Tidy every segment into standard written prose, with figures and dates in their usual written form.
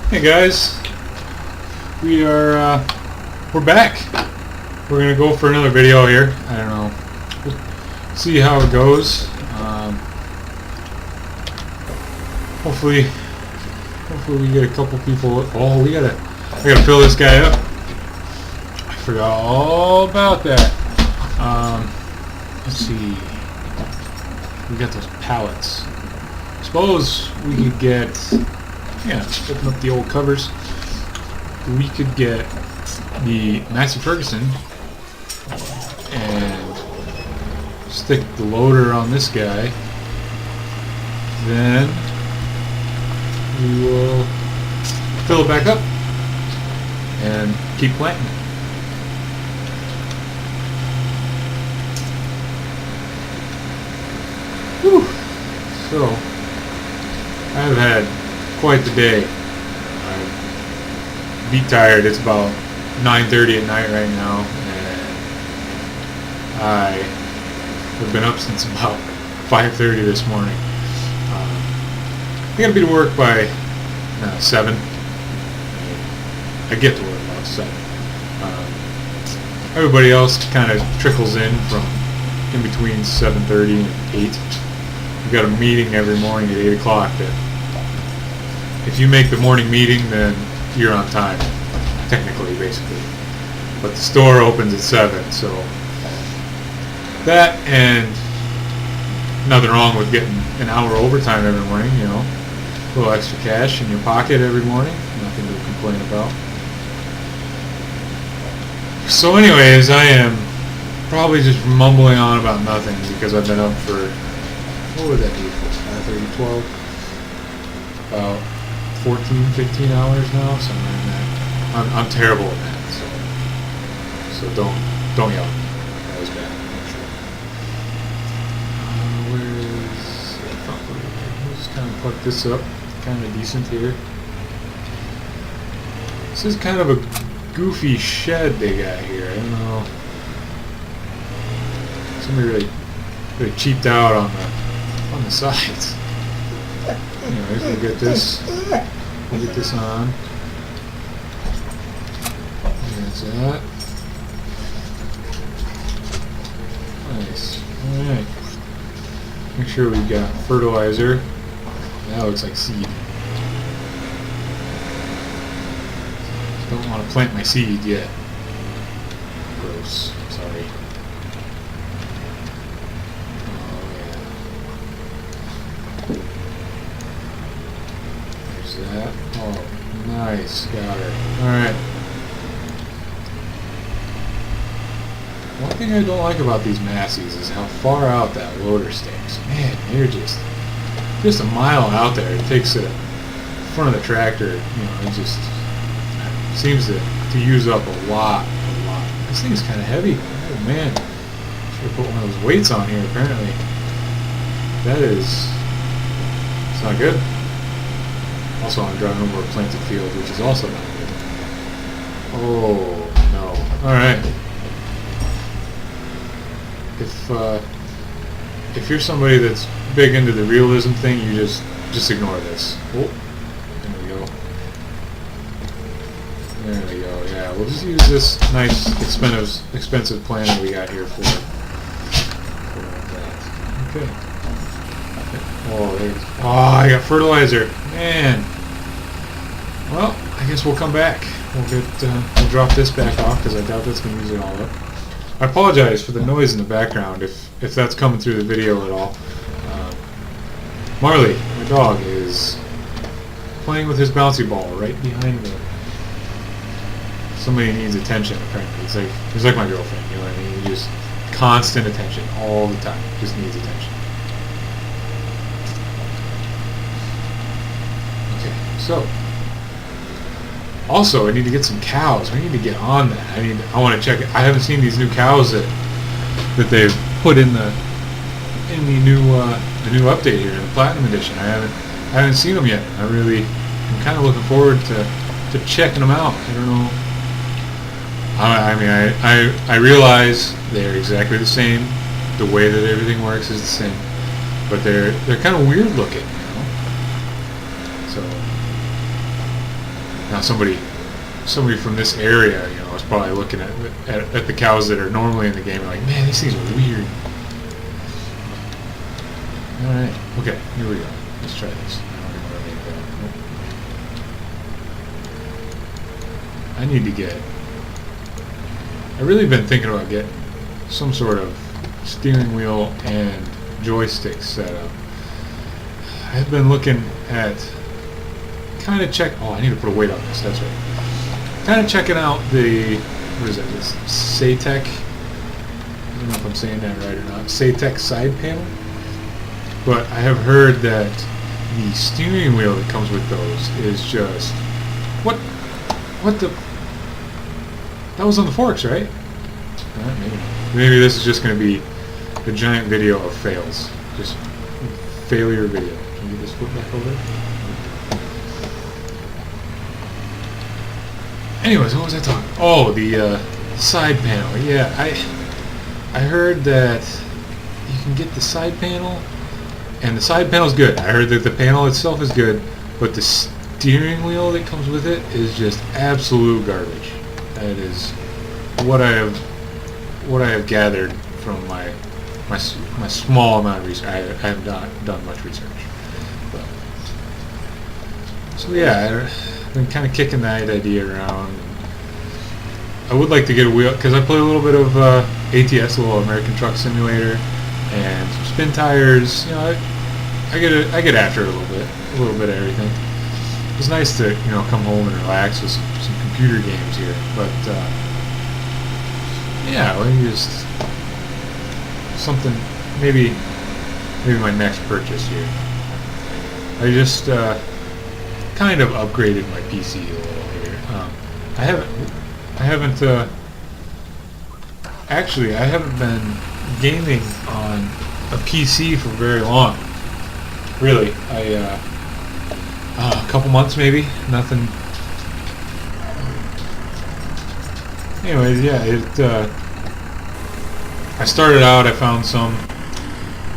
Hey guys, we're back. We're gonna go for another video here. I don't know. We'll see how it goes. Hopefully we get a couple people. Oh, I gotta fill this guy up. I forgot all about that. Let's see. We got those pallets. Suppose we could get. Yeah, open up the old covers. We could get the Massey Ferguson and stick the loader on this guy. Then we will fill it back up and keep planting it. Whew. So, I've had quite the day. I'm beat tired. It's about 9:30 at night right now, and I have been up since about 5:30 this morning. I gotta be to work by 7. I get to work about 7. Everybody else kind of trickles in from in between 7:30 and 8. We've got a meeting every morning at 8 o'clock that if you make the morning meeting, then you're on time, technically, basically. But the store opens at 7, so that and nothing wrong with getting an hour overtime every morning, you know. A little extra cash in your pocket every morning, nothing to complain about. So anyways, I am probably just mumbling on about nothing because I've been up for, what would that be, 5:30, 12? About 14, 15 hours now, something like that. I'm terrible at that, so don't yell at me. That was bad. Where is? Let's just kind of put this up, kind of decent here. This is kind of a goofy shed they got here. I don't know. Somebody really cheaped out on the sides. Anyways, we'll get this. We'll get this on. There's that. Nice. Alright. Make sure we've got fertilizer. That looks like seed. Don't want to plant my seed yet. Gross. Sorry. That. Oh, nice. Got her. Alright. One thing I don't like about these Masseys is how far out that loader stakes. Man, they're just a mile out there. It takes the front of the tractor, you know, it just seems to use up a lot. This thing's kind of heavy. Oh, man. Should have put one of those weights on here, apparently. It's not good. Also, I'm driving over a planted field, which is also not good. Oh, no. Alright. If you're somebody that's big into the realism thing, you just ignore this. Oh, there we go. There we go, yeah. We'll just use this nice, expensive planter we got here for that. Okay. Oh, I got fertilizer. Man. Well, I guess we'll come back. We'll drop this back off because I doubt that's going to use it all up. I apologize for the noise in the background if that's coming through the video at all. Marley, my dog, is playing with his bouncy ball right behind me. Somebody needs attention, apparently. He's like my girlfriend, you know what I mean? He just constant attention all the time. Just needs attention. So, also I need to get some cows. I need to get on that. I want to check it. I haven't seen these new cows that they've put in the new update here, in the Platinum Edition. I haven't seen them yet. I'm kind of looking forward to checking them out. I don't know. I realize they're exactly the same. The way that everything works is the same, but they're kind of weird looking, you know. So Now somebody from this area, you know, is probably looking at the cows that are normally in the game and like, man, these things are weird. All right, okay, here we go. Let's try this. I don't even want to make that. Nope. I need to get. I've really been thinking about getting some sort of steering wheel and joystick setup. I've been looking at kind of check. Oh, I need to put a weight on this. That's right. Kind of checking out the, what is that? This Satek. I don't know if I'm saying that right or not. Satek side panel. But I have heard that the steering wheel that comes with those is just what the. That was on the forks, right? Maybe this is just going to be a giant video of fails. Just failure video. Can you just flip back over? Anyways, what was I talking? Oh, the side panel. Yeah, I heard that you can get the side panel, and the side panel's good. I heard that the panel itself is good, but the steering wheel that comes with it is just absolute garbage. That is what I have gathered from my small amount of research. I have not done much research. But, so yeah, I've been kind of kicking that idea around. I would like to get a wheel, because I play a little bit of ATS, a little American Truck Simulator, and some spin tires. You know, I get after it a little bit of everything. It's nice to, you know, come home and relax with some computer games here, but yeah, let me just something, maybe my next purchase here. I just kind of upgraded my PC a little here. I haven't been gaming on a PC for very long. Really, a couple months maybe, nothing. Anyways, yeah, I started out, I found some.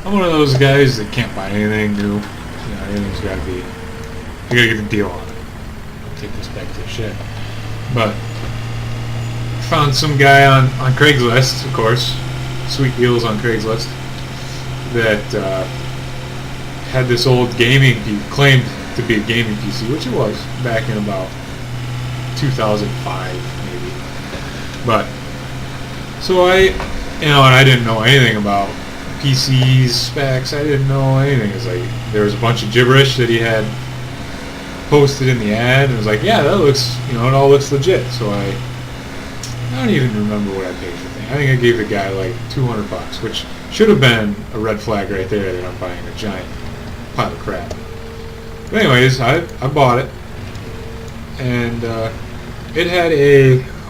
I'm one of those guys that can't buy anything new. You know, everything's got to be. You gotta get the deal on it. I'll take this back to the shed. But found some guy on Craigslist, of course, sweet deals on Craigslist, that had this old gaming, claimed to be a gaming PC, which it was back in about 2005 maybe. But so and I didn't know anything about PCs, specs. I didn't know anything. It's like there was a bunch of gibberish that he had posted in the ad, and it was like, yeah, that looks, it all looks legit. So I don't even remember what I paid for the thing. I think I gave the guy like $200, which should have been a red flag right there that I'm buying a giant pile of crap. But anyways, I bought it, and it had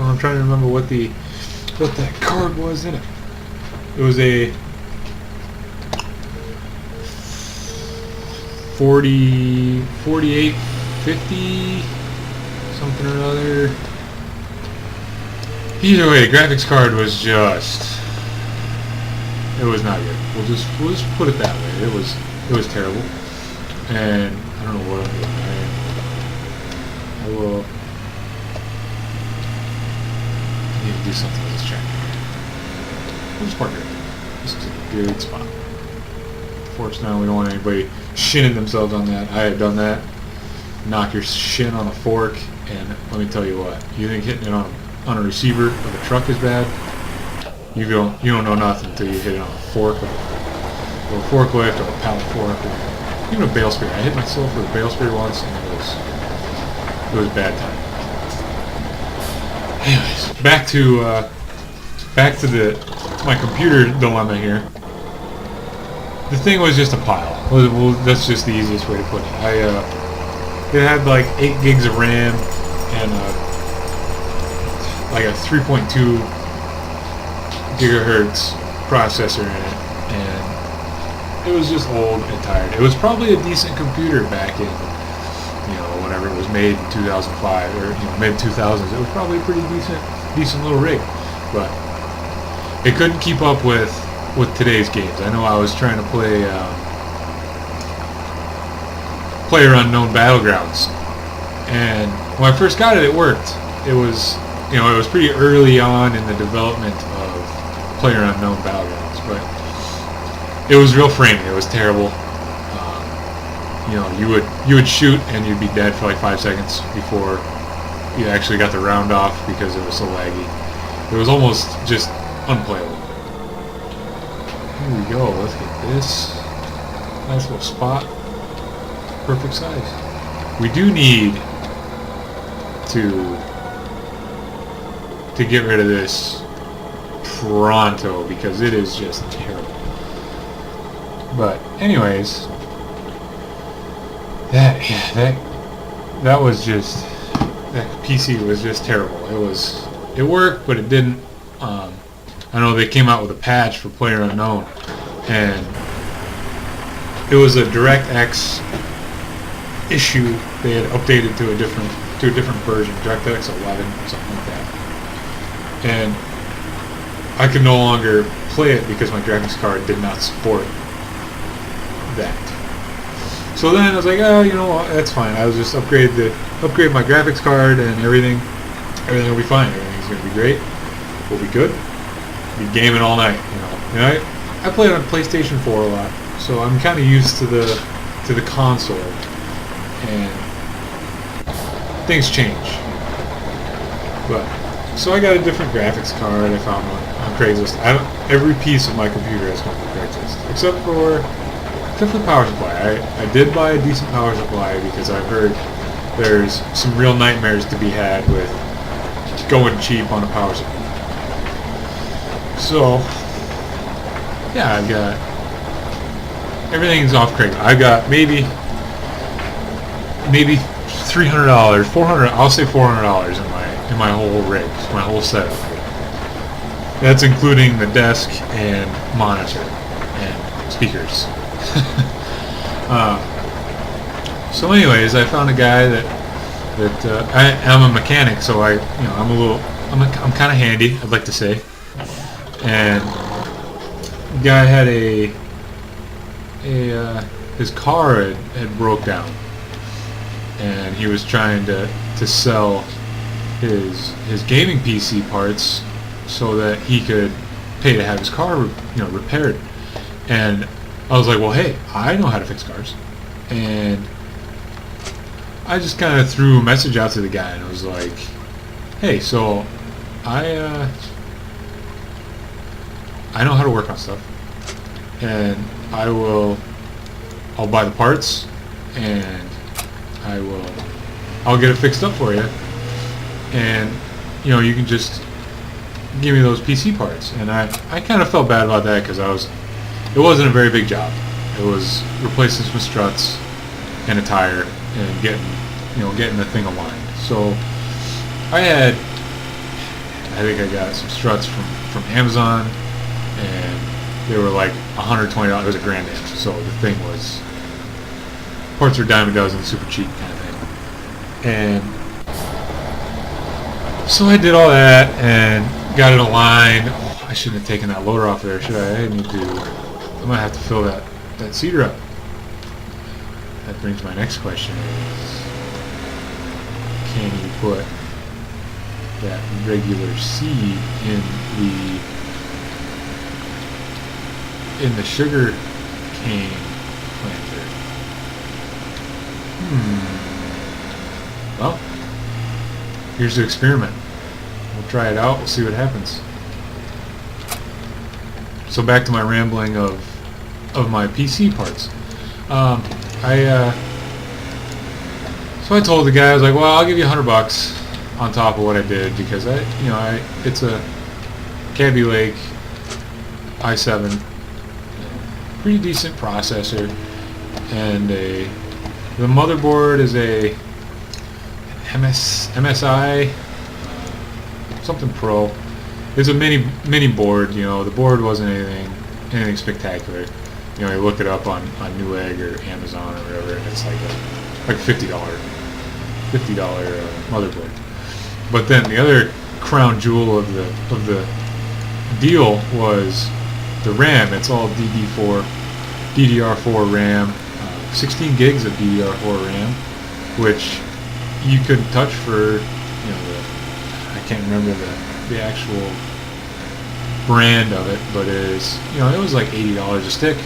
I'm trying to remember what that card was in it. It was a 4850 something or other. Either way, the graphics card was it was not good. We'll just put it that way. It was terrible. And I don't know what I'm doing. I need to do something with this tractor. We'll just park it. This is a good spot. Fortunately, we don't want anybody shinning themselves on that. I have done that. Knock your shin on a fork, and let me tell you what. You think hitting it on a receiver of a truck is bad? You don't know nothing until you hit it on a fork, or a forklift, or a pallet fork, or even a bale spear. I hit myself with a bale spear once, and it was bad time. Anyways, back to my computer dilemma here. The thing was just a pile. Well, that's just the easiest way to put it. It had like 8 gigs of RAM and like a 3.2 gigahertz processor in it, and it was just old and tired. It was probably a decent computer back in, whenever it was made in 2005 or mid 2000s. It was probably a pretty decent little rig, but it couldn't keep up with today's games. I know I was trying to play PlayerUnknown Battlegrounds, and when I first got it, it worked. It was, it was pretty early on in the development of PlayerUnknown Battlegrounds, but it was real framing. It was terrible. You would shoot and you'd be dead for like 5 seconds before you actually got the round off because it was so laggy. It was almost just unplayable. Here we go. Let's get this nice little spot. Perfect size. We do need to get rid of this pronto because it is just terrible. But anyways, that was just, that PC was just terrible. It worked, but it didn't. I know they came out with a patch for PlayerUnknown, and it was a DirectX issue. They had updated to a different version, DirectX 11 or something like that, and I could no longer play it because my graphics card did not support that. So then I was like, oh, you know what, that's fine. I'll just upgrade my graphics card and everything will be fine. Everything's gonna be great. We'll be good. Be gaming all night, And I played on PlayStation 4 a lot, so I'm kind of used to the console, and things change. But so I got a different graphics card. I found one on Craigslist. Every piece of my computer has come from Craigslist, except for the power supply. I did buy a decent power supply because I've heard there's some real nightmares to be had with going cheap on a power supply. So yeah, I've got everything's off Craigslist. I've got maybe $300, $400. I'll say $400 in my whole rig, my whole setup. That's including the desk and monitor and speakers. So anyways, I found a guy that I'm a mechanic, so I'm kind of handy, I'd like to say. And the guy had his car had broke down, and he was trying to sell his gaming PC parts so that he could pay to have his car repaired. And I was like, well, hey, I know how to fix cars. And I just kind of threw a message out to the guy, and I was like, hey, so I know how to work on stuff, and I'll buy the parts, and I'll get it fixed up for you, and you can just give me those PC parts. And I kind of felt bad about that because it wasn't a very big job. It was replacing some struts and a tire and getting the thing aligned. So I think I got some struts from Amazon, and they were like $120. It was a grand inch, so the thing was, parts were dime a dozen, super cheap kind of thing. And so I did all that and got it aligned. Oh, I shouldn't have taken that loader off there, should I? I might have to fill that seeder up. That brings my next question is, can you put that regular seed in the sugar cane planter? Well, here's the experiment. We'll try it out. We'll see what happens. So back to my rambling of my PC parts. So I told the guy, I was like, well, I'll give you $100 on top of what I did, because it's a Kaby Lake i7, pretty decent processor, and the motherboard is a MSI something Pro. It's a mini board. The board wasn't anything spectacular. You look it up on Newegg or Amazon or whatever, and it's like $50 motherboard. But then the other crown jewel of the deal was the RAM. It's all DDR4 RAM, 16 gigs of DDR4 RAM, which you could touch for, I can't remember the actual brand of it, but it was like $80 a stick.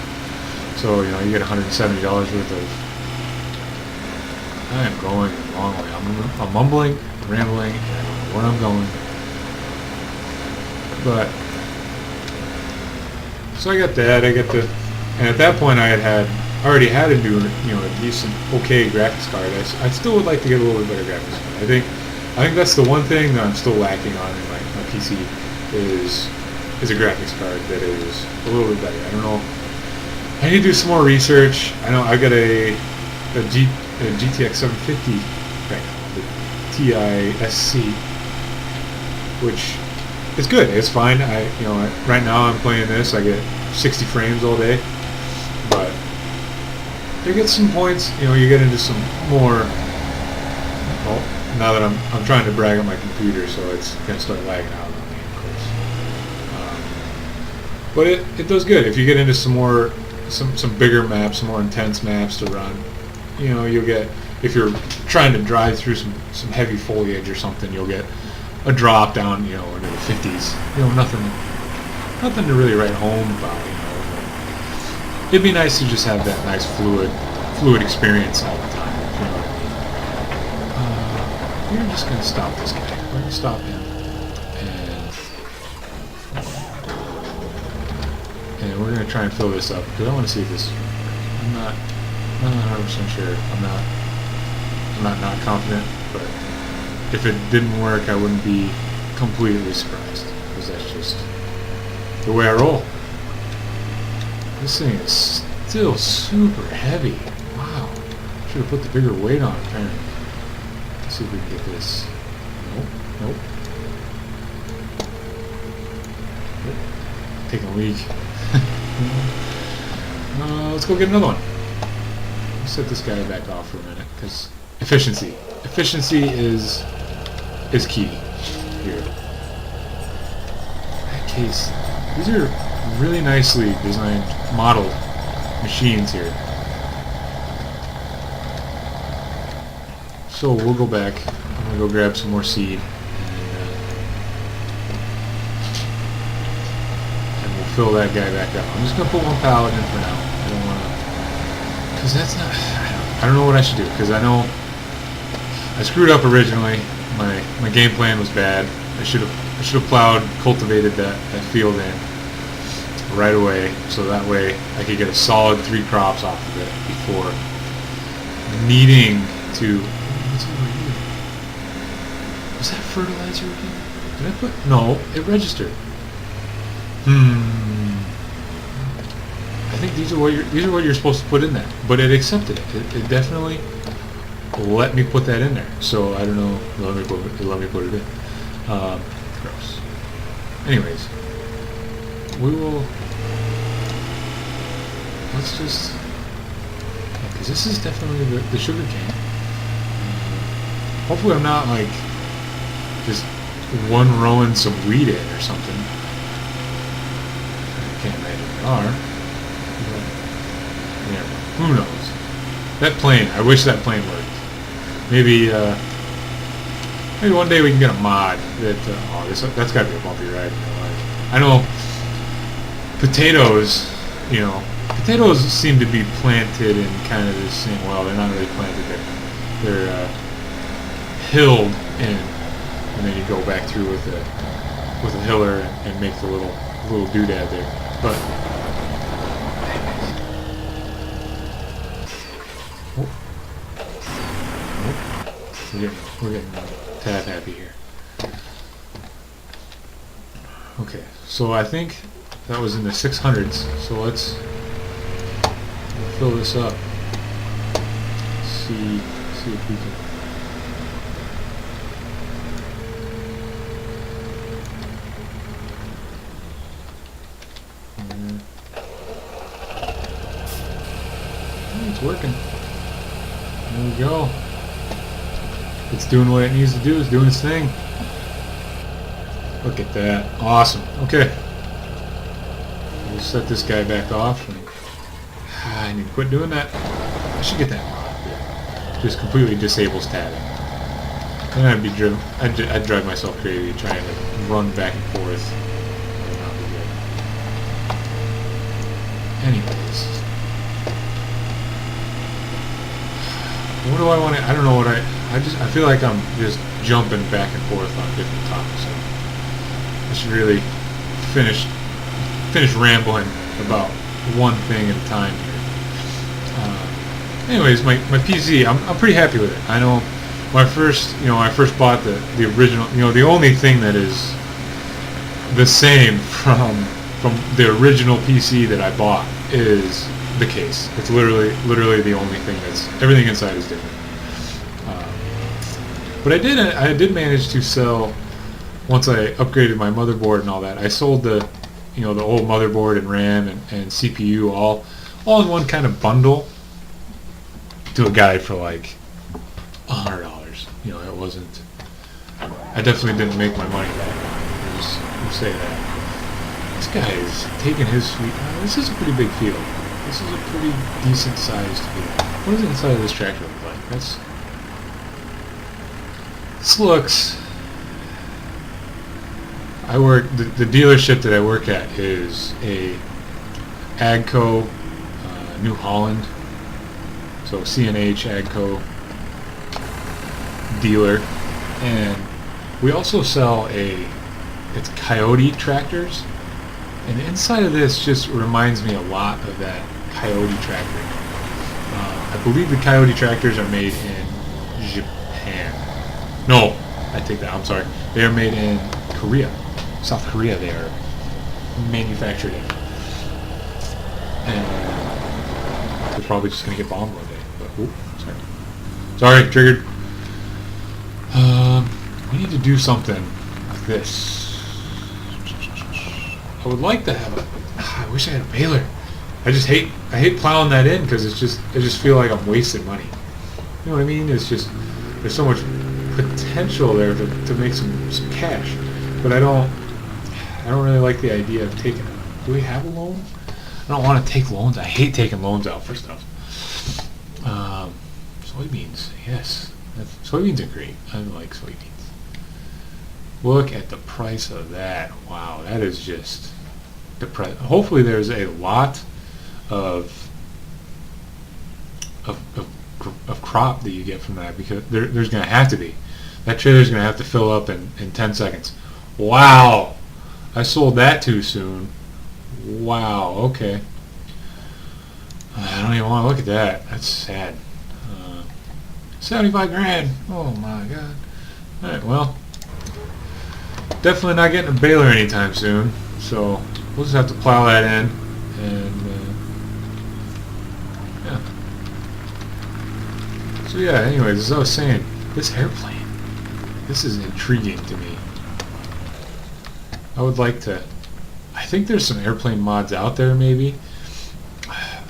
So, you get $170 worth of... I am going a long way. I'm mumbling, rambling, and I don't know where I'm going. But, so I got that. And at that point I already had a new, a decent, okay graphics card. I still would like to get a little bit better graphics card. I think that's the one thing that I'm still lacking on in my PC is a graphics card that is a little bit better. I don't know. I need to do some more research. I know I've got a GTX 750 right now, the TI-SC, which is good. It's fine. Right now I'm playing this. I get 60 frames all day, but you get some points. You get into some more. Well, now that I'm trying to brag on my computer, so it's gonna start lagging out on me, of course. But it does good if you get into some more. Some bigger maps, some more intense maps to run. You'll get, if you're trying to drive through some heavy foliage or something, you'll get a drop down, into the 50s. Nothing to really write home about. It'd be nice to just have that nice fluid experience all the time. You know what I mean? We're just gonna stop this guy. We're gonna stop him. And we're going to try and fill this up, because I want to see if this... I'm not 100% sure. I'm not confident, but if it didn't work, I wouldn't be completely surprised, because that's just the way I roll. This thing is still super heavy. Wow. Should have put the bigger weight on it, apparently. Let's see if we can get this. Nope. Taking a leak. Let's go get another one. Let's set this guy back off for a minute, because efficiency is key here. In that case, these are really nicely designed, modeled machines here. So we'll go back. I'm gonna go grab some more seed. Fill that guy back up. I'm just gonna put one pallet in for now. I don't wanna, cause that's not. I don't know what I should do, because I know I screwed up originally. My game plan was bad. I should have plowed, cultivated that field in right away, so that way I could get a solid 3 crops off of it before needing to. What's over here? Was that fertilizer again? Did I put? No, it registered. I think these are what you're supposed to put in there, but it accepted it. It definitely let me put that in there. So I don't know. Let me put it in. Gross. Anyways, we will. Let's just, because this is definitely the sugar cane. Hopefully, I'm not like just one rowing some wheat in or something. Can't imagine they are. Yeah, who knows? That plane, I wish that plane worked. Maybe one day we can get a mod that, that's got to be a bumpy ride in real life. I know potatoes, potatoes seem to be planted in kind of the same, well, they're not really planted, they're hilled in, and then you go back through with a hiller and make the little doodad there. But we're getting tad happy here. Okay, so I think that was in the 600s. So let's fill this up. See if we can. It's working. There we go. It's doing what it needs to do. It's doing its thing. Look at that. Awesome. Okay. We'll set this guy back off. And, I need to quit doing that. I should get that mod. Just completely disables tabbing. And I'd drive myself crazy trying to run back and forth. That would not be good. Anyways. What do I want to... I don't know what I feel like I'm just jumping back and forth on different topics. So I should really finish rambling about one thing at a time here. Anyways, my PC, I'm pretty happy with it. I know when I first bought the original, the only thing that is the same from the original PC that I bought is the case. It's literally the only thing everything inside is different. But I did manage to sell, once I upgraded my motherboard and all that, I sold the old motherboard and RAM and CPU all in one kind of bundle to a guy for like $100. It wasn't. I definitely didn't make my money back. We'll say that. This guy is taking his sweet. This is a pretty big field. This is a pretty decent sized field. What does the inside of this tractor look like? This looks. The dealership that I work at is a AGCO New Holland, so CNH AGCO dealer, and we also sell it's Coyote tractors, and the inside of this just reminds me a lot of that Coyote tractor. I believe the Coyote tractors are made in Japan. No, I take that. I'm sorry. They are made in Korea. South Korea they are manufactured in. And they're probably just going to get bombed one day. But, sorry, triggered. We need to do something like this. I would like to have I wish I had a baler. I hate plowing that in because I just feel like I'm wasting money. You know what I mean? It's just, there's so much potential there to make some cash. But I don't really like the idea of taking it. Do we have a loan? I don't want to take loans. I hate taking loans out for stuff. Soybeans, yes. Soybeans are great. I like soybeans. Look at the price of that. Wow, that is just depressing. Hopefully there's a lot of crop that you get from that, because there's going to have to be. That trailer's going to have to fill up in 10 seconds. Wow. I sold that too soon. Wow, okay. I don't even want to look at that. That's sad. 75 grand. Oh my god. Alright, well, definitely not getting a baler anytime soon, so we'll just have to plow that in, and yeah. So yeah, anyways, as I was saying, this airplane, this is intriguing to me. I would like to, I think there's some airplane mods out there maybe.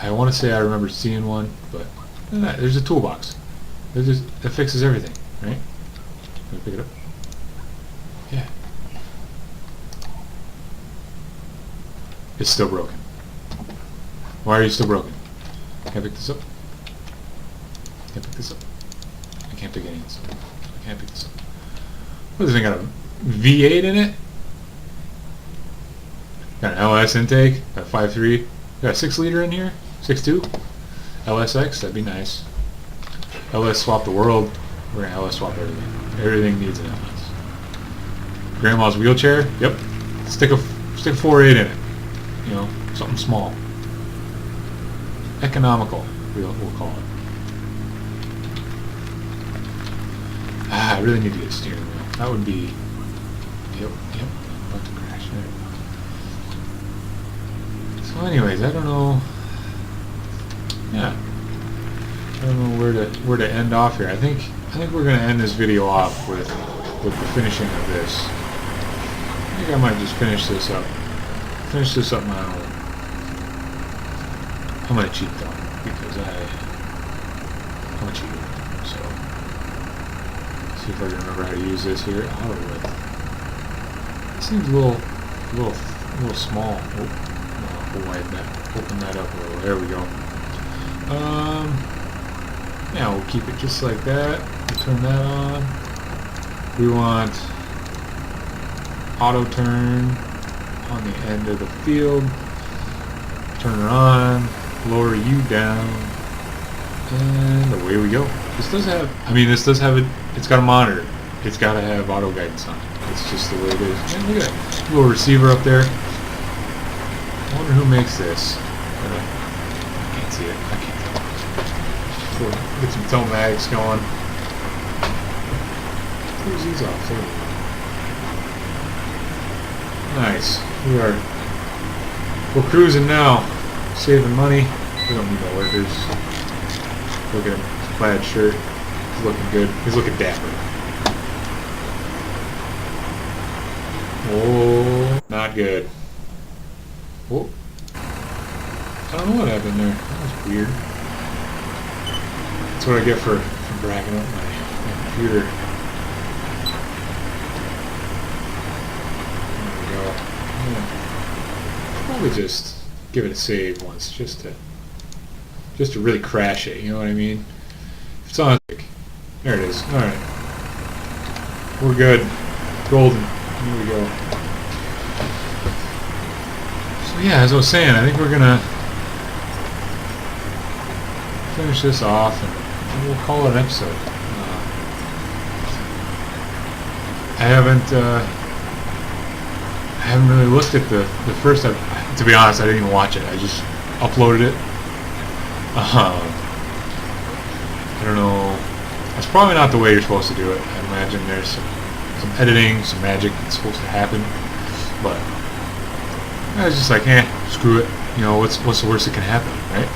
I want to say I remember seeing one, but there's a toolbox. That fixes everything, right? Can I pick it up? Yeah. It's still broken. Why are you still broken? Can I pick this up? Can I pick this up? I can't pick any of this up. I can't pick this up. What, this thing got a V8 in it? Got an LS intake? Got a 5.3? Got a 6 liter in here? 6.2? LSX? That'd be nice. LS swap the world. We're gonna LS swap everything. Everything needs an LS. Grandma's wheelchair. Yep. Stick a 4.8 in it. You know, something small. Economical. We'll call it. I really need to get a steering wheel. That would be. Yep. About to crash there. So, anyways, I don't know. Yeah. I don't know where to end off here. I think we're gonna end this video off with the finishing of this. I think I might just finish this up. Finish this up my own. I'm gonna cheat though, because I'm a cheater. So see if I can remember how to use this here. Auto width. It seems a little small. Oh, we'll widen that. Open that up a little. There we go. Yeah, we'll keep it just like that. We'll turn that on. We want auto turn on the end of the field. Turn her on, lower you down, and away we go. This does have, this does have it's got a monitor. It's got to have auto guidance on it. It's just the way it is. And look at that little receiver up there. I wonder who makes this. I can't see it. I can't tell. Get some telematics going. Close these off. There we go. Nice. We're cruising now. Saving money. We don't need no workers. Look at him. His plaid shirt. He's looking good. He's looking dapper. Oh, not good. Oh. I don't know what happened there. That was weird. That's what I get for bragging up my computer. There we go. Yeah. Probably just give it a save once, just to really crash it. You know what I mean? If it's on, there it is. All right, we're good. Golden. Here we go. So yeah, as I was saying, I think we're gonna finish this off, and we'll call it an episode. I haven't really looked at the first. To be honest, I didn't even watch it. I just uploaded it. I don't know. That's probably not the way you're supposed to do it. I imagine there's some editing, some magic that's supposed to happen. But I was just like, screw it. You know, what's the worst that can happen, right?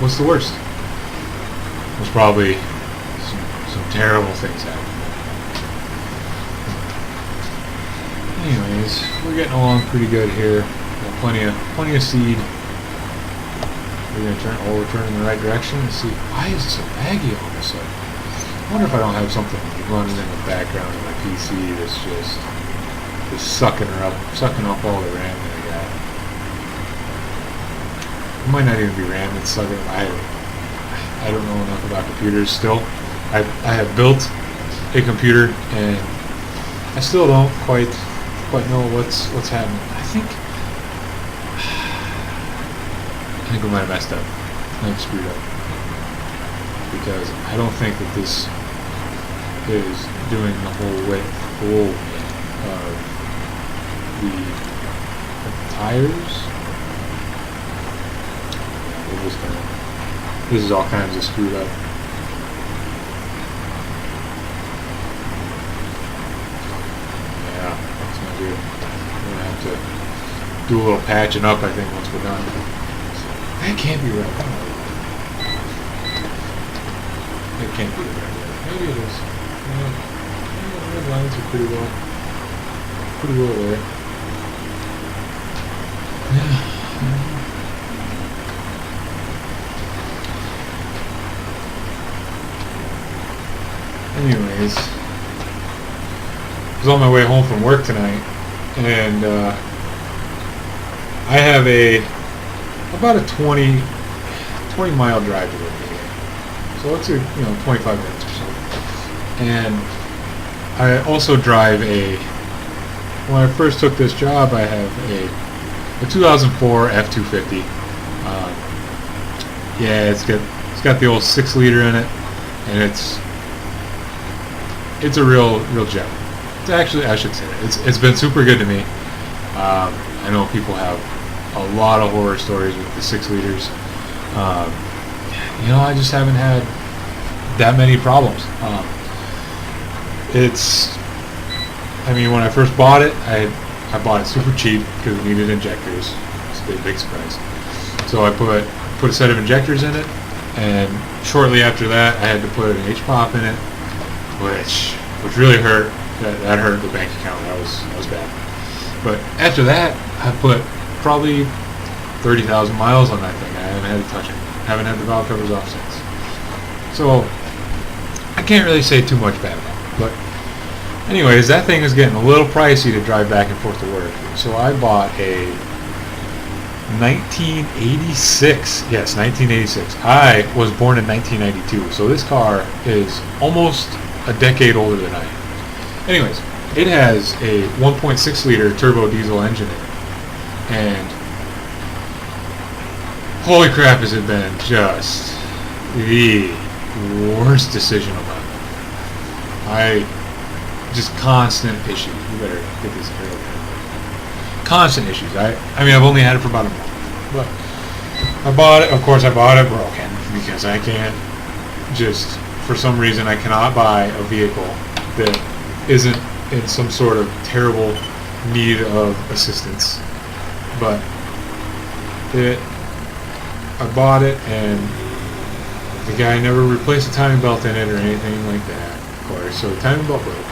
What's the worst? There's probably some terrible things happen. Anyways, we're getting along pretty good here. Got plenty of seed. We're gonna turn in the right direction and see. Why is it so laggy all of a sudden? I wonder if I don't have something running in the background of my PC that's just sucking up all the RAM that I got. It might not even be RAM that's sucking up. I don't know enough about computers still. I have built a computer and I still don't quite know what's happening. I think we might have messed up. I think screwed up. Because I don't think that this is doing the whole width of the tires. This is all kinds of screwed up. Yeah, that's not good. We're gonna have to do a little patching up, I think, once we're done. That can't be right. It can't be the right way. Maybe it is. Yeah, the red lines are pretty well there. Yeah. Anyways, I was on my way home from work tonight, and I have about a 20 mile drive to work today. So it's 25 minutes or so. And I also drive when I first took this job, I have a 2004 F-250. Yeah, it's got the old 6-liter in it, and it's a real gem. It's actually, I should say that. It's been super good to me. I know people have a lot of horror stories with the 6 liters. I just haven't had that many problems. When I first bought it, I bought it super cheap because it needed injectors. It's a big surprise. So I put a set of injectors in it, and shortly after that, I had to put an H-pop in it, which really hurt. That hurt the bank account. That was bad. But after that, I put probably 30,000 miles on that thing. I haven't had to touch it. Haven't had the valve covers off since. So I can't really say too much bad about it. But anyways, that thing is getting a little pricey to drive back and forth to work. So I bought a 1986. Yes, 1986. I was born in 1992. So this car is almost a decade older than I am. Anyways, it has a 1.6 liter turbo diesel engine in it, and holy crap, has it been just the worst decision of my life. Just constant issues. You better get this clear. Constant issues. I mean, I've only had it for about a month, but I bought it. Of course, I bought it broken because I can't just, for some reason, I cannot buy a vehicle that isn't in some sort of terrible need of assistance. But I bought it, and the guy never replaced the timing belt in it or anything like that, of course. So the timing belt broke.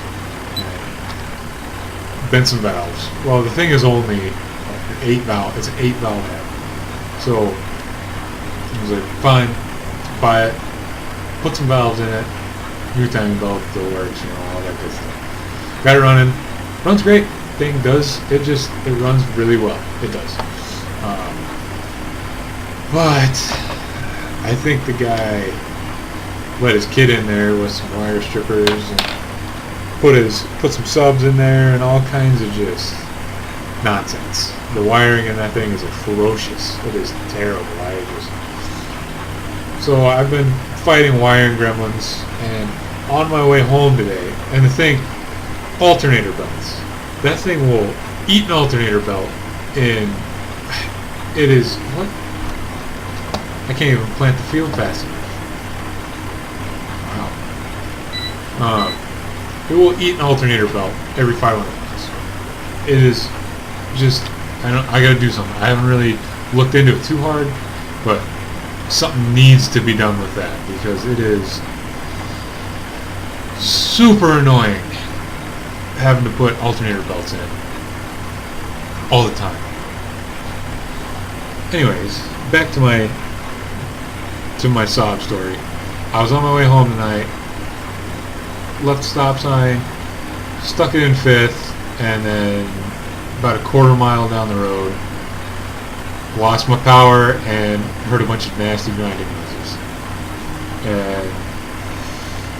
Benson valves. Well, the thing is only an 8 valve. It's an 8 valve head. So I was like, fine, buy it. Put some valves in it. New timing belt still works. All that good stuff. Got it running. Runs great. Thing does. It runs really well. It does. But I think the guy let his kid in there with some wire strippers and put some subs in there and all kinds of just nonsense. The wiring in that thing is ferocious. It is terrible. So I've been fighting wiring gremlins, and on my way home today, and the thing, alternator belts. That thing will eat an alternator belt, and it is what? I can't even plant the field fast enough. Wow. It will eat an alternator belt every 500 miles. It is just, I gotta do something. I haven't really looked into it too hard, but something needs to be done with that because it is super annoying having to put alternator belts in all the time. Anyways, back to my sob story. I was on my way home tonight, left the stop sign, stuck it in 5th, and then about a quarter mile down the road, lost my power and heard a bunch of nasty grinding noises. And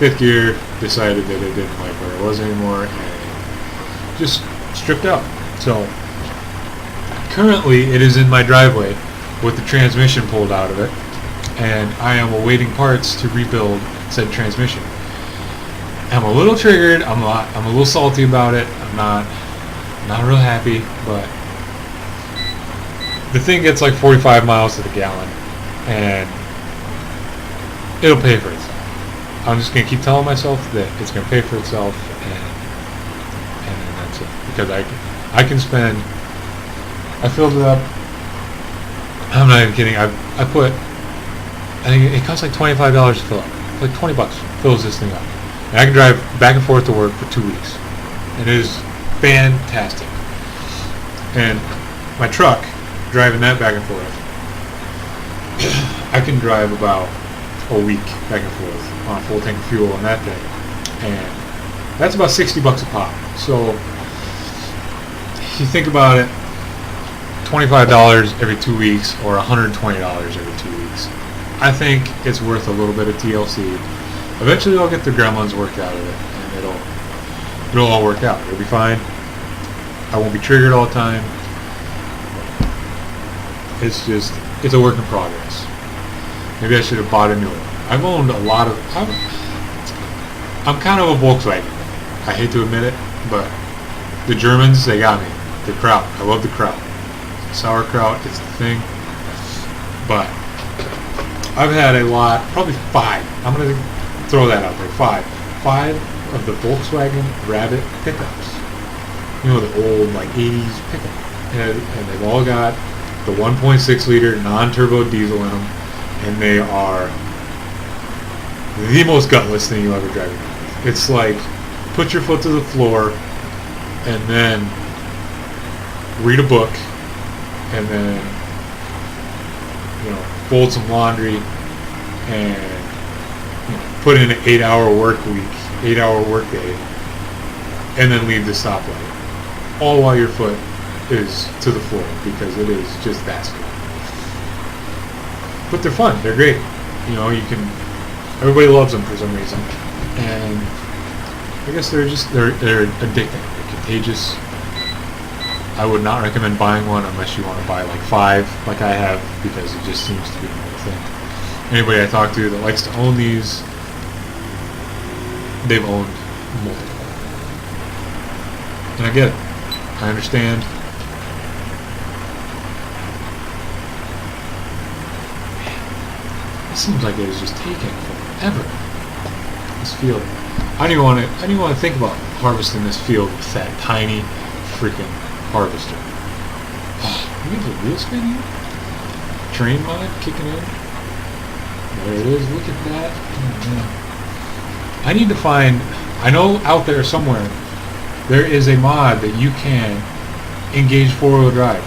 5th gear decided that it didn't like where it was anymore and just stripped out. So currently it is in my driveway with the transmission pulled out of it, and I am awaiting parts to rebuild said transmission. I'm a little triggered. I'm a little salty about it. I'm not real happy, but the thing gets like 45 miles to the gallon, and it'll pay for itself. I'm just gonna keep telling myself that it's gonna pay for itself, and that's it. Because I can spend. I filled it up. I'm not even kidding. I think it costs like $25 to fill up. Like $20 fills this thing up. And I can drive back and forth to work for 2 weeks. And it is fantastic. And my truck, driving that back and forth, I can drive about a week back and forth on a full tank of fuel on that thing. And that's about $60 a pop. So if you think about it, $25 every 2 weeks or $120 every 2 weeks. I think it's worth a little bit of TLC. Eventually I'll get the gremlins worked out of it, and it'll all work out. It'll be fine. I won't be triggered all the time. It's a work in progress. Maybe I should have bought a new one. I've owned a lot of. I'm kind of a Volkswagen. I hate to admit it, but the Germans, they got me. The kraut. I love the kraut. Sauerkraut is the thing. But I've had a lot, probably 5. I'm going to throw that out there. 5 of the Volkswagen Rabbit pickups. You know, the old like 80s pickup. And they've all got the 1.6 liter non-turbo diesel in them, and they are the most gutless thing you'll ever drive around. It's like put your foot to the floor and then read a book and then fold some laundry and put in an 8-hour work week, 8-hour work day, and then leave the stoplight. All while your foot is to the floor because it is just that slow. But they're fun. They're great. Everybody loves them for some reason. And I guess they're addicting. They're contagious. I would not recommend buying one unless you want to buy like 5, like I have, because it just seems to be another thing. Anybody I talk to that likes to own these, they've owned multiple. And I get it. I understand. Man, it seems like it is just taking forever. This field. I don't even want to think about harvesting this field with that tiny freaking harvester. We have a wheel spin here? Train mod kicking in. There it is. Look at that. Oh, man. I need to find. I know out there somewhere there is a mod that you can engage 4-wheel drive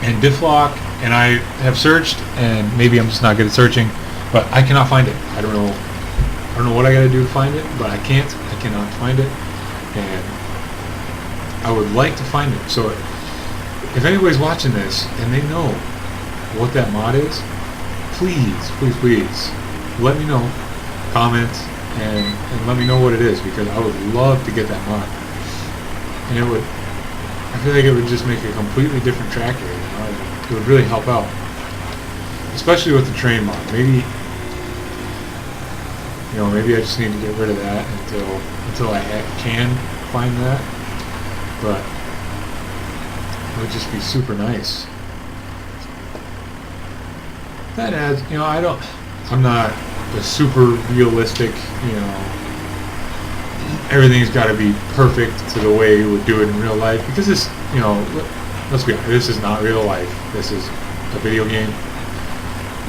and diff lock. And I have searched, and maybe I'm just not good at searching, but I cannot find it. I don't know what I got to do to find it, but I cannot find it, and I would like to find it. So if anybody's watching this and they know what that mod is, please let me know, comment, and let me know what it is, because I would love to get that mod. And I feel like it would just make a completely different tractor. It would really help out, especially with the train mod. Maybe I just need to get rid of that until I can find that. But it would just be super nice. That adds, I'm not a super realistic, everything's got to be perfect to the way you would do it in real life, because this, let's be honest, this is not real life. This is a video game,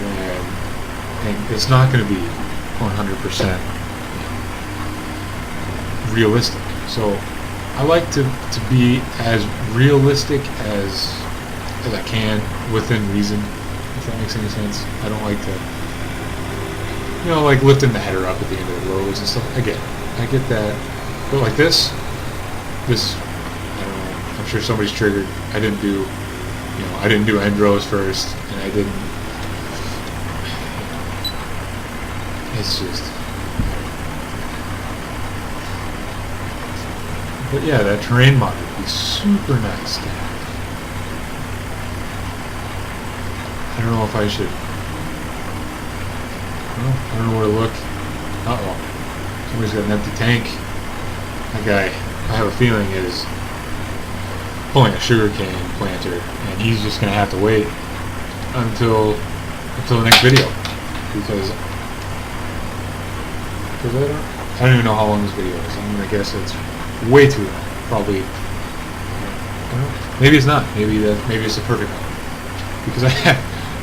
and it's not going to be 100% realistic. So I like to be as realistic as I can within reason, if that makes any sense. I don't like to, like lifting the header up at the end of the roads and stuff. I get that. But like this, I don't know, I'm sure somebody's triggered. I didn't do end rows first, and I didn't. It's just. But yeah, that terrain mod would be super nice to have. I don't know if I should. Well, I don't know where to look. Uh-oh. Somebody's got an empty tank. That guy, I have a feeling, is pulling a sugarcane planter, and he's just going to have to wait until the next video, because I don't even know how long this video is. I'm going to guess it's way too long. Probably. I don't know. Maybe it's not. Maybe it's the perfect one, because I have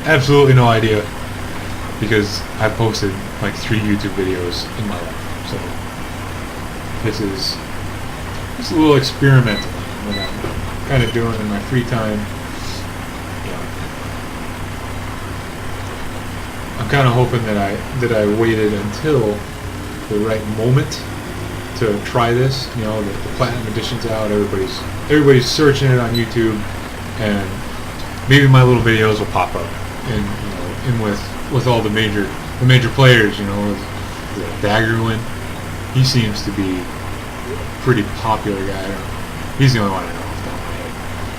absolutely no idea, because I've posted like 3 YouTube videos in my life. So this is just a little experimental that I'm kind of doing in my free time. I'm kind of hoping that I waited until the right moment to try this. The Platinum Edition's out. Everybody's searching it on YouTube, and maybe my little videos will pop up in with all the major players. The Daggerwin, he seems to be a pretty popular guy. He's the only one I know off the top of my head.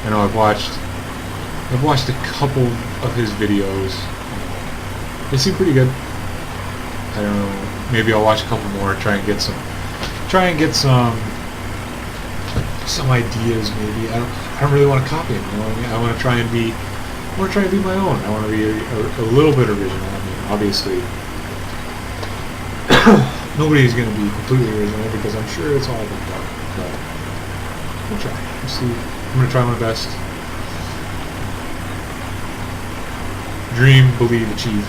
I know I've watched a couple of his videos. They seem pretty good. I don't know. Maybe I'll watch a couple more. Try and get some ideas. Maybe I don't really want to copy him. I want to try and be my own. I want to be a little bit original. I mean, obviously, nobody's going to be completely original, because I'm sure it's all been done. But we'll try. We'll see. I'm going to try my best. Dream, believe, achieve.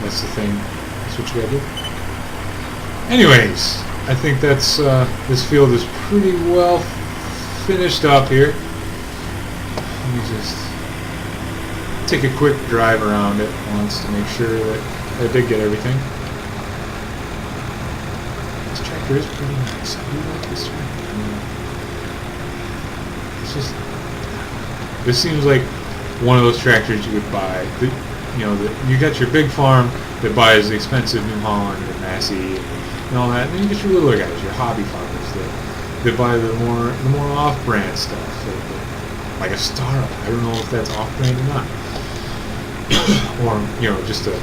That's the thing. That's what you gotta do. Anyways, I think that's this field is pretty well finished up here. Let me just take a quick drive around it once to make sure that I did get everything. This tractor is pretty nice. I do like this tractor. It's just, this seems like one of those tractors you would buy. You got your big farm, that buys the expensive New Holland and Massey and all that. And then you get your littler guys, your hobby farmers that buy the more off-brand stuff, like a Starlight. I don't know if that's off-brand or not, or just a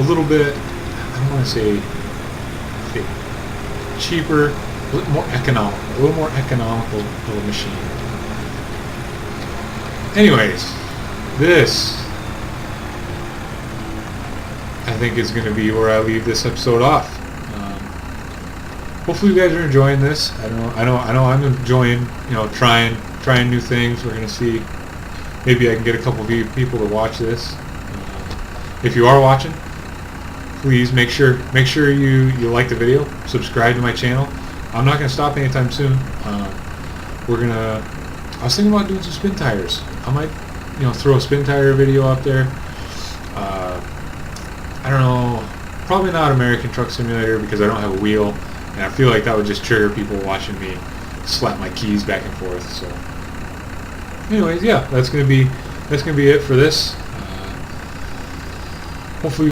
little bit. I don't want to say cheaper, a little more economical little machine. Anyways, this I think is going to be where I leave this episode off. Hopefully you guys are enjoying this. I know I'm enjoying, trying new things. We're going to see. Maybe I can get a couple of you people to watch this. If you are watching, please make sure you like the video, subscribe to my channel. I'm not going to stop anytime soon. I was thinking about doing some spin tires. I might, throw a spin tire video up there. I don't know, probably not American Truck Simulator because I don't have a wheel, and I feel like that would just trigger people watching me slap my keys back and forth. So, anyways, yeah, that's gonna be it for this. Hopefully.